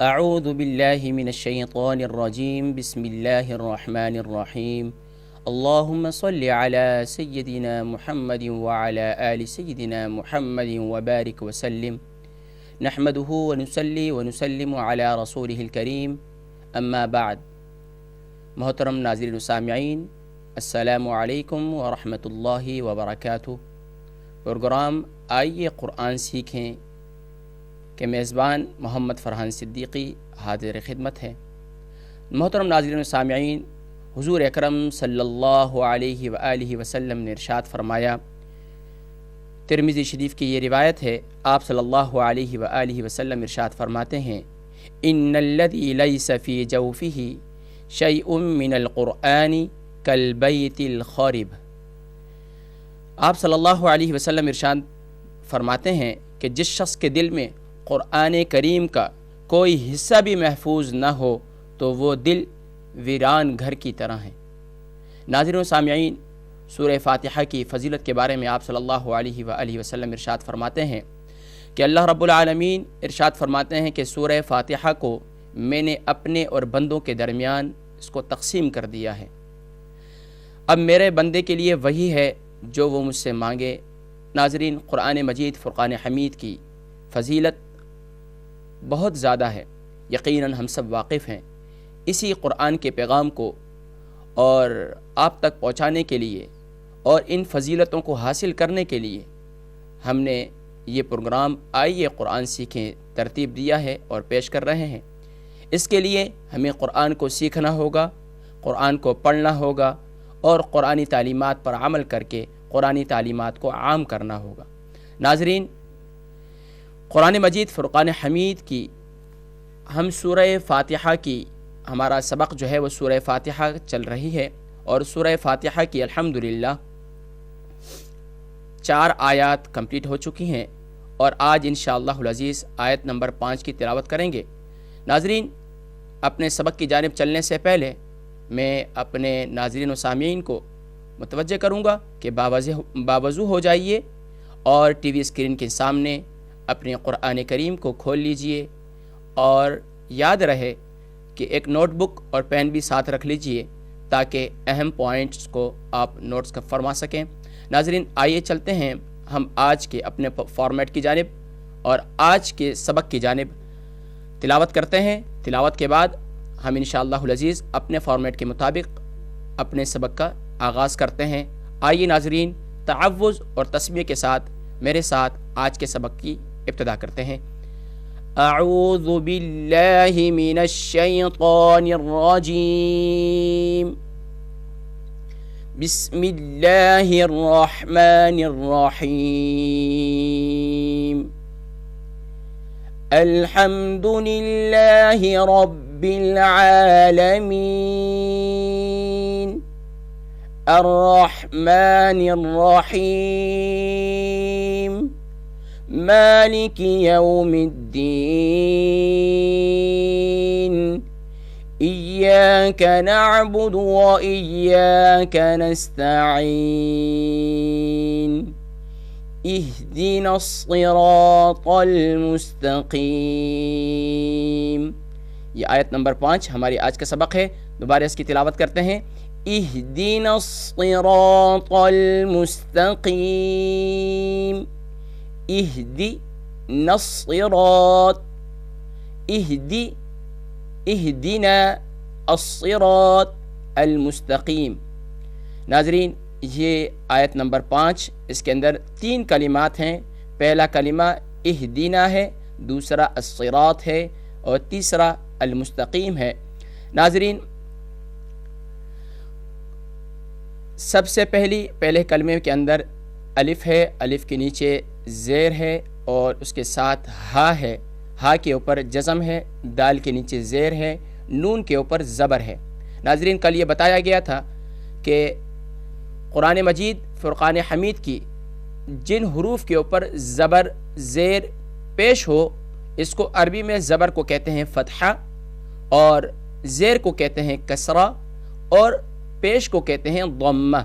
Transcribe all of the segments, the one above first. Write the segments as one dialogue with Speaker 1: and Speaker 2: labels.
Speaker 1: اعوذ باللہ من الشیطان الرجیم بسم اللہ الرحمن الرحیم اللہم صل علی سیدنا محمد وعلی آل سیدنا محمد وبارک وسلم نحمده ونصلی ونسلم علی رسولہ الکریم اما بعد۔ محترم ناظرین و سامعین، السلام علیکم ورحمۃ اللہ وبرکاتہ۔ پروگرام آئیے قرآن سیکھیں کہ میزبان محمد فرحان صدیقی حاضر خدمت ہے۔ محترم ناظرین و سامعین، حضور اکرم صلی اللہ علیہ وآلہ وسلم نے ارشاد فرمایا، ترمذی شریف کی یہ روایت ہے، آپ صلی اللہ علیہ وآلہ وسلم ارشاد فرماتے ہیں، ان الذی لیس فی جوفہ شیء من القرآن کالبیت الخارب۔ آپ صلی اللہ علیہ وسلم ارشاد فرماتے ہیں کہ جس شخص کے دل میں قرآن کریم کا کوئی حصہ بھی محفوظ نہ ہو تو وہ دل ویران گھر کی طرح ہے۔ ناظرین و سامعین، سورہ فاتحہ کی فضیلت کے بارے میں آپ صلی اللہ علیہ وآلہ وسلم ارشاد فرماتے ہیں کہ اللہ رب العالمین ارشاد فرماتے ہیں کہ سورہ فاتحہ کو میں نے اپنے اور بندوں کے درمیان اس کو تقسیم کر دیا ہے۔ اب میرے بندے کے لیے وہی ہے جو وہ مجھ سے مانگے۔ ناظرین، قرآن مجید فرقان حمید کی فضیلت بہت زیادہ ہے، یقیناً ہم سب واقف ہیں۔ اسی قرآن کے پیغام کو اور آپ تک پہنچانے کے لیے اور ان فضیلتوں کو حاصل کرنے کے لیے ہم نے یہ پروگرام آئیے قرآن سیکھیں ترتیب دیا ہے اور پیش کر رہے ہیں۔ اس کے لیے ہمیں قرآن کو سیکھنا ہوگا، قرآن کو پڑھنا ہوگا اور قرآنی تعلیمات پر عمل کر کے قرآنی تعلیمات کو عام کرنا ہوگا۔ ناظرین، قرآن مجید فرقان حمید کی ہم سورہ فاتحہ کی ہمارا سبق جو ہے وہ سورہ فاتحہ چل رہی ہے، اور سورہ فاتحہ کی الحمدللہ 4 آیات کمپلیٹ ہو چکی ہیں، اور آج انشاءاللہ العزیز آیت نمبر 5 کی تلاوت کریں گے۔ ناظرین، اپنے سبق کی جانب چلنے سے پہلے میں اپنے ناظرین و سامعین کو متوجہ کروں گا کہ باوضو ہو جائیے اور ٹی وی اسکرین کے سامنے اپنے قرآن کریم کو کھول لیجئے، اور یاد رہے کہ ایک نوٹ بک اور پین بھی ساتھ رکھ لیجئے تاکہ اہم پوائنٹس کو آپ نوٹس کا فرما سکیں۔ ناظرین، آئیے چلتے ہیں ہم آج کے اپنے فارمیٹ کی جانب اور آج کے سبق کی جانب تلاوت کرتے ہیں۔ تلاوت کے بعد ہم انشاءاللہ العزیز اپنے فارمیٹ کے مطابق اپنے سبق کا آغاز کرتے ہیں۔ آئیے ناظرین، تعوذ اور تسمیہ کے ساتھ میرے ساتھ آج کے سبق کی ابتدا کرتے ہیں۔ اعوذ باللہ من الشیطان الرجیم، بسم اللہ الرحمن الرحیم، الحمد للہ رب العالمین، الرحمن الرحیم، مالک یوم الدین، ایاک نعبد و ایاک نستعین، اہدنا الصراط المستقیم۔ یہ آیت نمبر 5 ہماری آج کا سبق ہے۔ دوبارہ اس کی تلاوت کرتے ہیں۔ اہدنا الصراط المستقیم، اہدنا الصراط، اہدنا الصراط المستقیم۔ ناظرین، یہ آیت نمبر 5، اس کے اندر 3 کلمات ہیں۔ پہلا کلمہ اہدنا ہے، دوسرا الصراط ہے، اور تیسرا المستقیم ہے۔ ناظرین، سب سے پہلے کلمے کے اندر الف ہے، الف کے نیچے زیر ہے اور اس کے ساتھ ہا ہے، ہا کے اوپر جزم ہے، دال کے نیچے زیر ہے، نون کے اوپر زبر ہے۔ ناظرین، کل یہ بتایا گیا تھا کہ قرآن مجید فرقان حمید کی جن حروف کے اوپر زبر زیر پیش ہو، اس کو عربی میں زبر کو کہتے ہیں فتحہ، اور زیر کو کہتے ہیں کسرہ، اور پیش کو کہتے ہیں ضمہ۔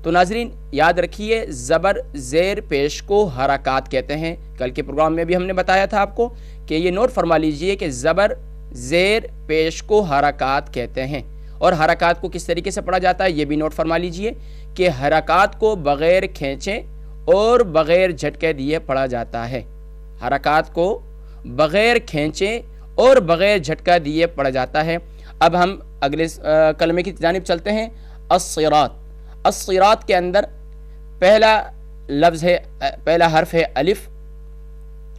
Speaker 1: تو ناظرین یاد رکھیے زبر زیر پیش کو حرکات کہتے ہیں. کل کے پروگرام میں بھی ہم نے بتایا تھا آپ کو کہ یہ نوٹ فرما لیجئے کہ زبر زیر پیش کو حرکات کہتے ہیں. اور حرکات کو کس طریقے سے پڑھا جاتا ہے یہ بھی نوٹ فرما لیجئے کہ حرکات کو بغیر کھینچے اور بغیر جھٹکے دیے پڑھا جاتا ہے. حرکات کو بغیر کھینچے اور بغیر جھٹکا دیے پڑھا جاتا ہے. اب ہم اگلے کلمے کی جانب چلتے ہیں. الصراط. الصراط کے اندر پہلا حرف ہے الف،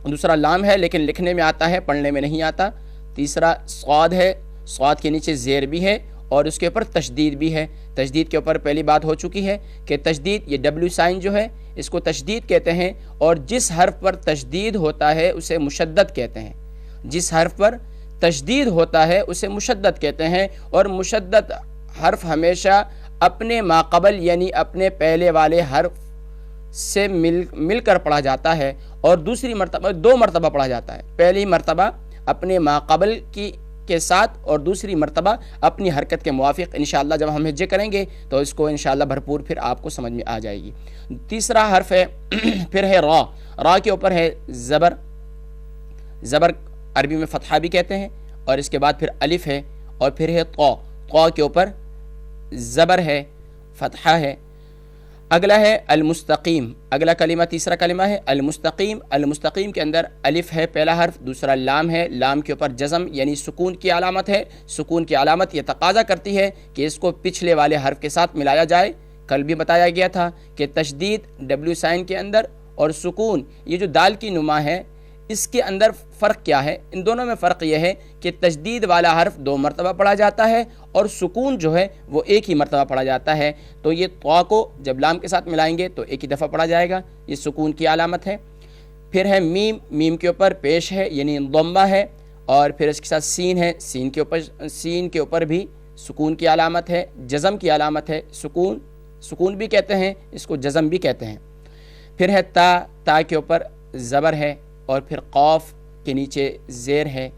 Speaker 1: دوسرا لام ہے لیکن لکھنے میں آتا ہے پڑھنے میں نہیں آتا. تیسرا صاد ہے، صاد کے نیچے زیر بھی ہے اور اس کے اوپر تشدید بھی ہے. تشدید کے اوپر پہلی بات ہو چکی ہے کہ تشدید یہ ڈبلیو سائن جو ہے اس کو تشدید کہتے ہیں، اور جس حرف پر تشدید ہوتا ہے اسے مشدد کہتے ہیں. جس حرف پر تشدید ہوتا ہے اسے مشدد کہتے ہیں، اور مشدد حرف ہمیشہ اپنے ماقبل یعنی اپنے پہلے والے حرف سے مل کر پڑھا جاتا ہے، اور دوسری مرتبہ 2 مرتبہ پڑھا جاتا ہے. پہلی مرتبہ اپنے ماقبل کے ساتھ اور دوسری مرتبہ اپنی حرکت کے موافق. انشاءاللہ جب ہم ہجے کریں گے تو اس کو انشاءاللہ بھرپور پھر آپ کو سمجھ میں آ جائے گی. تیسرا حرف ہے پھر ہے را. را کے اوپر ہے زبر. زبر عربی میں فتحہ بھی کہتے ہیں، اور اس کے بعد پھر الف ہے، اور پھر ہے طا. طا کے اوپر زبر ہے، فتحہ ہے. اگلا ہے المستقیم. اگلا کلمہ تیسرا کلمہ ہے المستقیم. المستقیم کے اندر الف ہے پہلا حرف، دوسرا لام ہے. لام کے اوپر جزم یعنی سکون کی علامت ہے. سکون کی علامت یہ تقاضا کرتی ہے کہ اس کو پچھلے والے حرف کے ساتھ ملایا جائے. کل بھی بتایا گیا تھا کہ تشدید ڈبلیو سائن کے اندر اور سکون یہ جو دال کی نما ہے اس کے اندر فرق کیا ہے؟ ان دونوں میں فرق یہ ہے کہ تشدید والا حرف 2 مرتبہ پڑھا جاتا ہے اور سکون جو ہے وہ ایک ہی مرتبہ پڑھا جاتا ہے. تو یہ طا کو جب لام کے ساتھ ملائیں گے تو ایک ہی دفعہ پڑھا جائے گا، یہ سکون کی علامت ہے. پھر ہے میم. میم کے اوپر پیش ہے یعنی ضمہ ہے، اور پھر اس کے ساتھ سین ہے. سین کے اوپر بھی سکون کی علامت ہے، جزم کی علامت ہے. سکون بھی کہتے ہیں اس کو، جزم بھی کہتے ہیں. پھر ہے تا. تا کے اوپر زبر ہے، اور پھر قاف کے نیچے زیر ہے،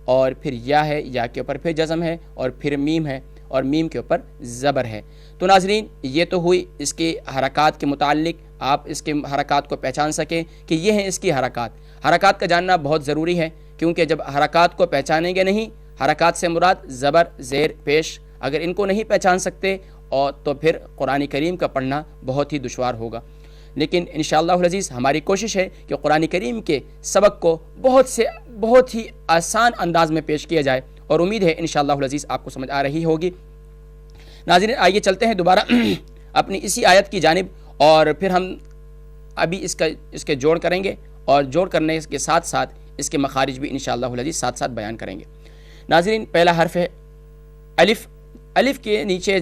Speaker 1: اور پھر یا ہے. یا کے اوپر پھر جزم ہے، اور پھر میم ہے، اور میم کے اوپر زبر ہے. تو ناظرین یہ تو ہوئی اس کی حرکات کے متعلق، آپ اس کے حرکات کو پہچان سکیں کہ یہ ہیں اس کی حرکات. حرکات کا جاننا بہت ضروری ہے، کیونکہ جب حرکات کو پہچانیں گے نہیں، حرکات سے مراد زبر زیر پیش، اگر ان کو نہیں پہچان سکتے اور تو پھر قرآن کریم کا پڑھنا بہت ہی دشوار ہوگا. لیکن انشاءاللہ العزیز ہماری کوشش ہے کہ قرآن کریم کے سبق کو بہت ہی آسان انداز میں پیش کیا جائے، اور امید ہے انشاءاللہ العزیز آپ کو سمجھ آ رہی ہوگی. ناظرین آئیے چلتے ہیں دوبارہ اپنی اسی آیت کی جانب، اور پھر ہم ابھی اس کے جوڑ کریں گے، اور جوڑ کرنے کے ساتھ ساتھ اس کے مخارج بھی انشاءاللہ العزیز ساتھ ساتھ بیان کریں گے. ناظرین پہلا حرف ہے الف. الف کے نیچے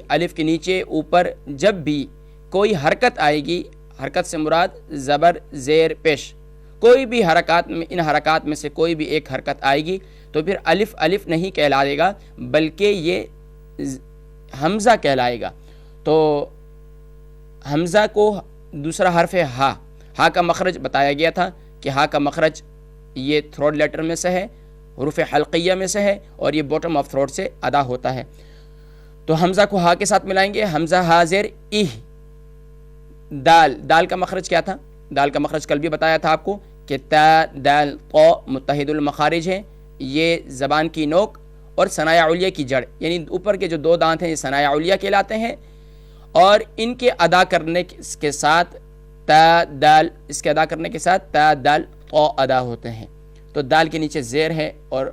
Speaker 1: الف کے نیچے اوپر جب بھی کوئی حرکت آئے گی، حرکت سے مراد زبر زیر پیش، کوئی بھی حرکات میں ان حرکات میں سے کوئی بھی ایک حرکت آئے گی تو پھر الف الف نہیں کہلائے گا بلکہ یہ حمزہ کہلائے گا. تو حمزہ کو دوسرا حرف ہے ہا. ہا کا مخرج بتایا گیا تھا کہ ہا کا مخرج یہ تھروٹ لیٹر میں سے ہے، حروف حلقیہ میں سے ہے، اور یہ باٹم آف تھروٹ سے ادا ہوتا ہے. تو حمزہ کو ہا کے ساتھ ملائیں گے، حمزہ ہا زیر ایہ. دال. دال کا مخرج کیا تھا؟ دال کا مخرج کل بھی بتایا تھا آپ کو کہ تا دال طا متحد المخارج ہیں. یہ زبان کی نوک اور ثنایا علیہ کی جڑ، یعنی اوپر کے جو 2 دانت ہیں یہ ثنایا علیہ کہلاتے ہیں، اور ان کے ادا کرنے کے ساتھ تا دال، اس کے ادا کرنے کے ساتھ تا دال طا ادا ہوتے ہیں. تو دال کے نیچے زیر ہے، اور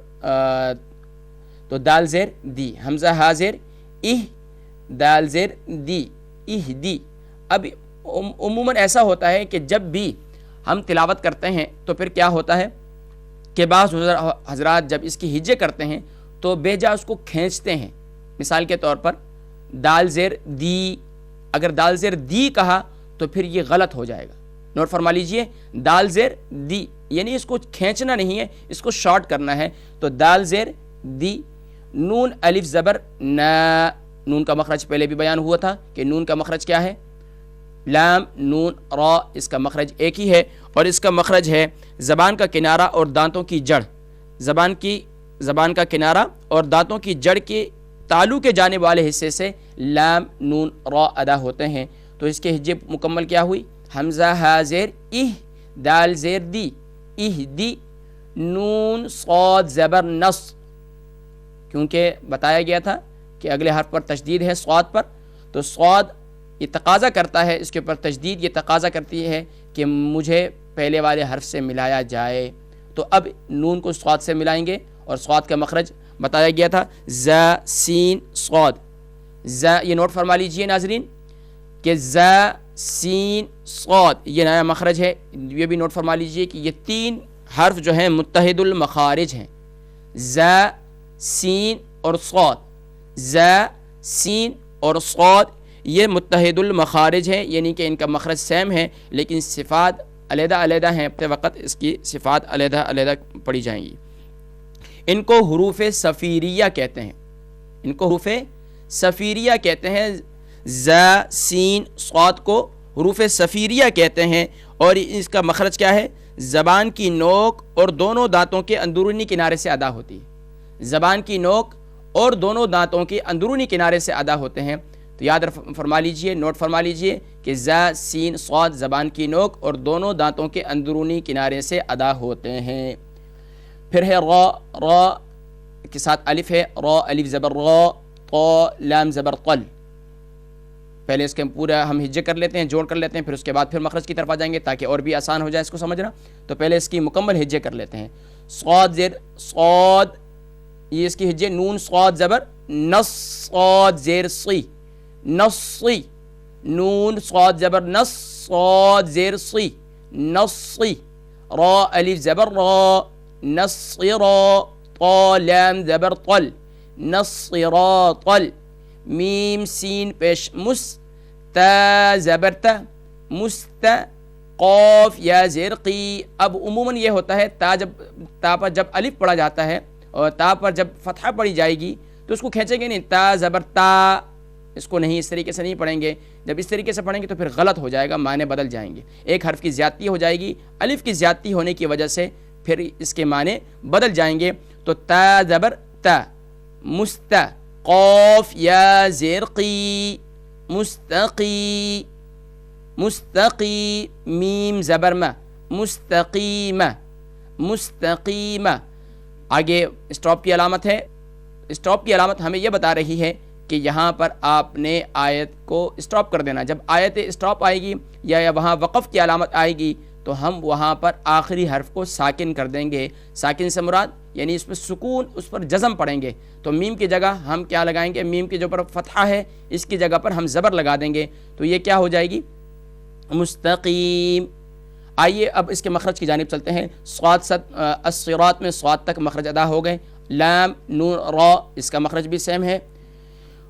Speaker 1: تو دال زیر دی. حمزہ ہا زیر ایہ، دال زیر دی، ایہ دی. اب عموماً ایسا ہوتا ہے کہ جب بھی ہم تلاوت کرتے ہیں تو پھر کیا ہوتا ہے کہ بعض حضرات جب اس کی ہجے کرتے ہیں تو بے جا اس کو کھینچتے ہیں. مثال کے طور پر دال زیر دی، اگر دال زیر دی کہا تو پھر یہ غلط ہو جائے گا. نوٹ فرما لیجئے، دال زیر دی یعنی اس کو کھینچنا نہیں ہے، اس کو شارٹ کرنا ہے. تو دال زیر دی. نون الف زبر نا. نون کا مخرج پہلے بھی بیان ہوا تھا کہ نون کا مخرج کیا ہے؟ لام نون را. اس کا مخرج ایک ہی ہے، اور اس کا مخرج ہے زبان کا کنارہ اور دانتوں کی جڑ. زبان کا کنارہ اور دانتوں کی جڑ کے تالو کے جانب والے حصے سے لام نون را ادا ہوتے ہیں. تو اس کے ہجے مکمل کیا ہوئی؟ حمزہ ہا زیر اہ، دال زیر دی، اہ دی، نون صاد زبر نص، کیونکہ بتایا گیا تھا کہ اگلے حرف پر تشدید ہے صاد پر، تو صاد یہ تقاضا کرتا ہے، اس کے اوپر تشدید یہ تقاضا کرتی ہے کہ مجھے پہلے والے حرف سے ملایا جائے. تو اب نون کو صاد سے ملائیں گے، اور صاد کا مخرج بتایا گیا تھا ز سین صاد. ز یہ نوٹ فرما لیجئے ناظرین کہ ز سین صاد یہ نیا مخرج ہے. یہ بھی نوٹ فرما لیجئے کہ یہ تین حرف جو ہیں متحد المخارج ہیں، ز سین اور صاد. ز سین اور صاد یہ متحد المخارج ہیں، یعنی کہ ان کا مخرج سیم ہے لیکن صفات علیحدہ علیحدہ ہیں. اپنے وقت اس کی صفات علیحدہ علیحدہ پڑھی جائیں گی. ان کو حروف صفیریہ کہتے ہیں، ان کو حروف صفیریہ کہتے ہیں. ز سین صاد کو حروف صفیریہ کہتے ہیں، اور اس کا مخرج کیا ہے؟ زبان کی نوک اور دونوں دانتوں کے اندرونی کنارے سے ادا ہوتی ہے. زبان کی نوک اور دونوں دانتوں کے اندرونی کنارے سے ادا ہوتے ہیں. تو یاد فرما لیجئے، نوٹ فرما لیجئے کہ ز سین صاد زبان کی نوک اور دونوں دانتوں کے اندرونی کنارے سے ادا ہوتے ہیں. پھر ہے را، را کے ساتھ الف ہے، را الف زبر را، طا لام زبر طل. پہلے اس کے پورا ہم ہجے کر لیتے ہیں، جوڑ کر لیتے ہیں، پھر اس کے بعد پھر مخرج کی طرف آ جائیں گے تاکہ اور بھی آسان ہو جائے اس کو سمجھنا. تو پہلے اس کی مکمل ہجے کر لیتے ہیں. صاد زیر صاد، یہ اس کی ہجے نون صاد زبر نص، صاد زیر صی، نصی، نون صاد زبر نص، صاد زیر صی، نصی. را الف زبر را، نصرا، طا لام زبر طل، نصرا طل. میم سین پیش مس، تا زبر تا، مست، قاف یا زیر قی. اب عموماً یہ ہوتا ہے تا پر جب الف پڑھا جاتا ہے اور تا پر جب فتحہ پڑھی جائے گی تو اس کو کھینچیں گے نہیں، تا زبر تا، اس کو نہیں اس طریقے سے نہیں پڑھیں گے. جب اس طریقے سے پڑھیں گے تو پھر غلط ہو جائے گا، معنی بدل جائیں گے. ایک حرف کی زیادتی ہو جائے گی، الف کی زیادتی ہونے کی وجہ سے پھر اس کے معنی بدل جائیں گے. تو تا زبر تا، مست، قاف یا زیر قی، مستقی، مستقی. میم زبر ما، مستقیم، مستقیم. آگے اسٹاپ کی علامت ہے. اسٹاپ کی علامت ہمیں یہ بتا رہی ہے کہ یہاں پر آپ نے آیت کو اسٹاپ کر دینا. جب آیت اسٹاپ آئے گی یا وہاں وقف کی علامت آئے گی تو ہم وہاں پر آخری حرف کو ساکن کر دیں گے. ساکن سے مراد یعنی اس پر سکون، اس پر جزم پڑھیں گے. تو میم کی جگہ ہم کیا لگائیں گے؟ میم کے جو پر فتحہ ہے اس کی جگہ پر ہم زبر لگا دیں گے. تو یہ کیا ہو جائے گی؟ مستقیم. آئیے اب اس کے مخرج کی جانب چلتے ہیں. صاد الصراط میں صاد تک مخرج ادا ہو گئے. لام نون را اس کا مخرج بھی سیم ہے.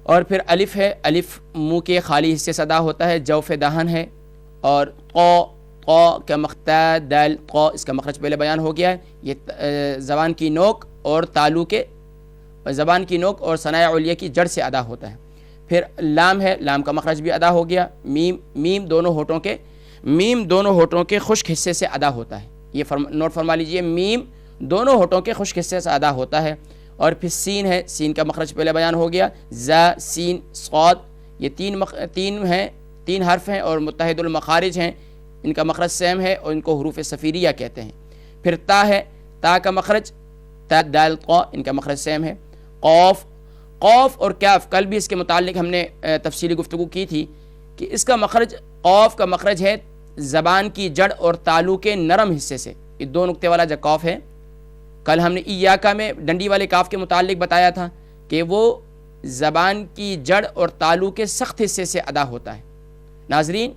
Speaker 1: اور پھر الف ہے، الف منہ کے خالی حصے سے ادا ہوتا ہے، جوف دہن ہے. اور قا کا مختا دال قا اس کا مخرج پہلے بیان ہو گیا ہے. یہ زبان کی نوک اور تالو کے، زبان کی نوک اور ثنائے علیہ کی جڑ سے ادا ہوتا ہے. پھر لام ہے، لام کا مخرج بھی ادا ہو گیا. میم، میم دونوں ہونٹوں کے خشک حصے سے ادا ہوتا ہے. یہ نوٹ فرما لیجئے، میم دونوں ہونٹوں کے خشک حصے سے ادا ہوتا ہے. اور پھر سین ہے، سین کا مخرج پہلے بیان ہو گیا. ز سین صاد یہ تین حرف ہیں اور متحد المخارج ہیں. ان کا مخرج سیم ہے اور ان کو حروف صفیریہ کہتے ہیں. پھر تا ہے، تا کا مخرج تا دال قا ان کا مخرج سیم ہے. قاف، قاف اور کاف کل بھی اس کے متعلق ہم نے تفصیلی گفتگو کی تھی کہ اس کا مخرج، قاف کا مخرج ہے زبان کی جڑ اور تالو کے نرم حصے سے. یہ دو نقطے والا جو قاف ہے، کل ہم نے ایاکا میں ڈنڈی والے کاف کے متعلق بتایا تھا کہ وہ زبان کی جڑ اور تالو کے سخت حصے سے ادا ہوتا ہے. ناظرین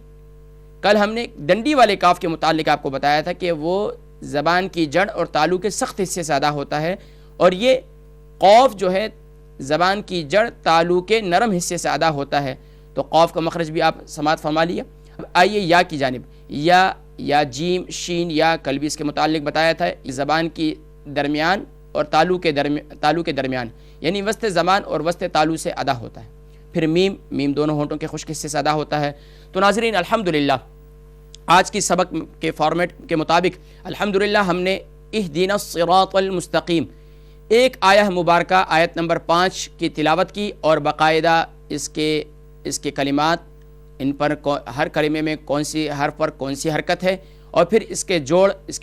Speaker 1: کل ہم نے ڈنڈی والے کاف کے متعلق آپ کو بتایا تھا کہ وہ زبان کی جڑ اور تالو کے سخت حصے سے ادا ہوتا ہے، اور یہ قاف جو ہے زبان کی جڑ تالو کے نرم حصے سے ادا ہوتا ہے. تو قاف کا مخرج بھی آپ سماعت فرما لیے. اب آئیے یا کی جانب. یا جیم شین یا کل بھی اس کے متعلق بتایا تھا، زبان کی درمیان اور تالو کے درمیان یعنی وسط زبان اور وسط تالو سے ادا ہوتا ہے. پھر میم، میم دونوں ہونٹوں کے خشک حصے سے ادا ہوتا ہے. تو ناظرین الحمدللہ آج کی سبق کے فارمیٹ کے مطابق الحمدللہ ہم نے اہدنا الصراط المستقیم، ایک آیہ مبارکہ آیت نمبر 5 کی تلاوت کی اور باقاعدہ اس کے کلمات، ان پر ہر کلمے میں کون سی حرف پر کون سی حرکت ہے، اور پھر اس کے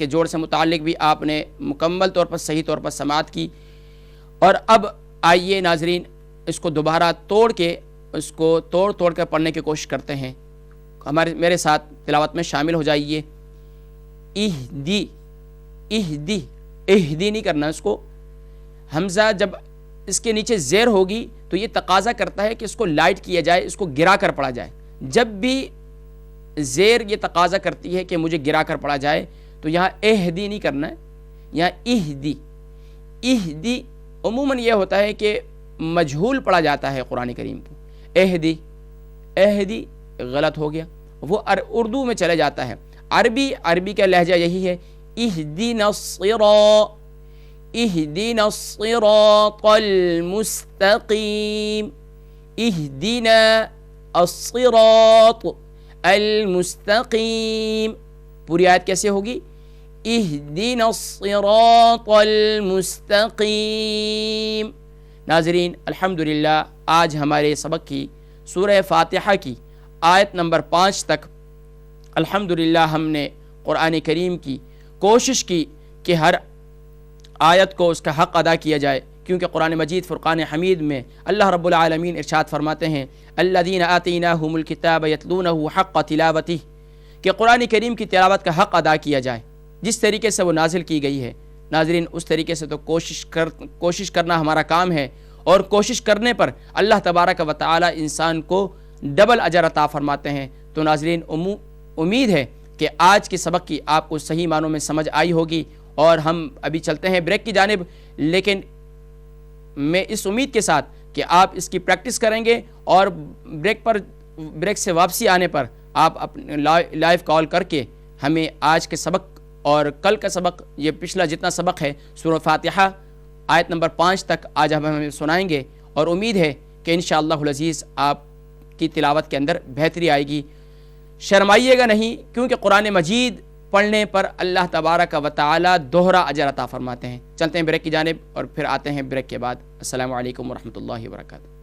Speaker 1: جوڑ سے متعلق بھی آپ نے مکمل طور پر صحیح طور پر سماعت کی۔ اور اب آئیے ناظرین اس کو دوبارہ توڑ کر پڑھنے کی کوشش کرتے ہیں۔ میرے ساتھ تلاوت میں شامل ہو جائیے۔ اہدی، اہدی، اہدی نہیں کرنا اس کو، حمزہ جب اس کے نیچے زیر ہوگی تو یہ تقاضا کرتا ہے کہ اس کو لائٹ کیا جائے، اس کو گرا کر پڑھا جائے۔ جب بھی زیر یہ تقاضا کرتی ہے کہ مجھے گرا کر پڑھا جائے تو یہاں اہدی نہیں کرنا ہے، یہاں اہدی۔ اہدی عموماً یہ ہوتا ہے کہ مجہول پڑھا جاتا ہے قرآن کریم کو، اہدی، اہدی غلط ہو گیا، وہ اردو میں چلے جاتا ہے۔ عربی کا لہجہ یہی ہے، اہدینا الصراط، اہدینا الصراط المستقیم، اہدینا الصراط المستقیم۔ پوری آیت کیسے ہوگی؟ اہدینا الصراط المستقیم۔ ناظرین الحمدللہ آج ہمارے سبق کی سورہ فاتحہ کی آیت نمبر 5 تک الحمدللہ ہم نے قرآن کریم کی کوشش کی کہ ہر آیت کو اس کا حق ادا کیا جائے، کیونکہ قرآن مجید فرقان حمید میں اللہ رب العالمین ارشاد فرماتے ہیں الذین آتیناہم الکتاب یتلونہ حق تلاوتہ، کہ قرآن کریم کی تلاوت کا حق ادا کیا جائے جس طریقے سے وہ نازل کی گئی ہے۔ ناظرین اس طریقے سے تو کوشش کرنا ہمارا کام ہے، اور کوشش کرنے پر اللہ تبارک و تعالی انسان کو ڈبل اجر عطا فرماتے ہیں۔ تو ناظرین امید ہے کہ آج کے سبق کی آپ کو صحیح معنوں میں سمجھ آئی ہوگی، اور ہم ابھی چلتے ہیں بریک کی جانب، لیکن میں اس امید کے ساتھ کہ آپ اس کی پریکٹس کریں گے، اور بریک سے واپسی آنے پر آپ اپنے لائیو کال کر کے ہمیں آج کے سبق اور کل کا سبق، یہ پچھلا جتنا سبق ہے سورہ فاتحہ آیت نمبر 5 تک آج ہمیں سنائیں گے، اور امید ہے کہ انشاءاللہ العزیز آپ کی تلاوت کے اندر بہتری آئے گی۔ شرمائیے گا نہیں، کیونکہ قرآن مجید پڑھنے پر اللہ تبارک و تعالی دوہرا اجر عطا فرماتے ہیں۔ چلتے ہیں بریک کی جانب اور پھر آتے ہیں بریک کے بعد۔ السلام علیکم ورحمۃ اللہ وبرکاتہ۔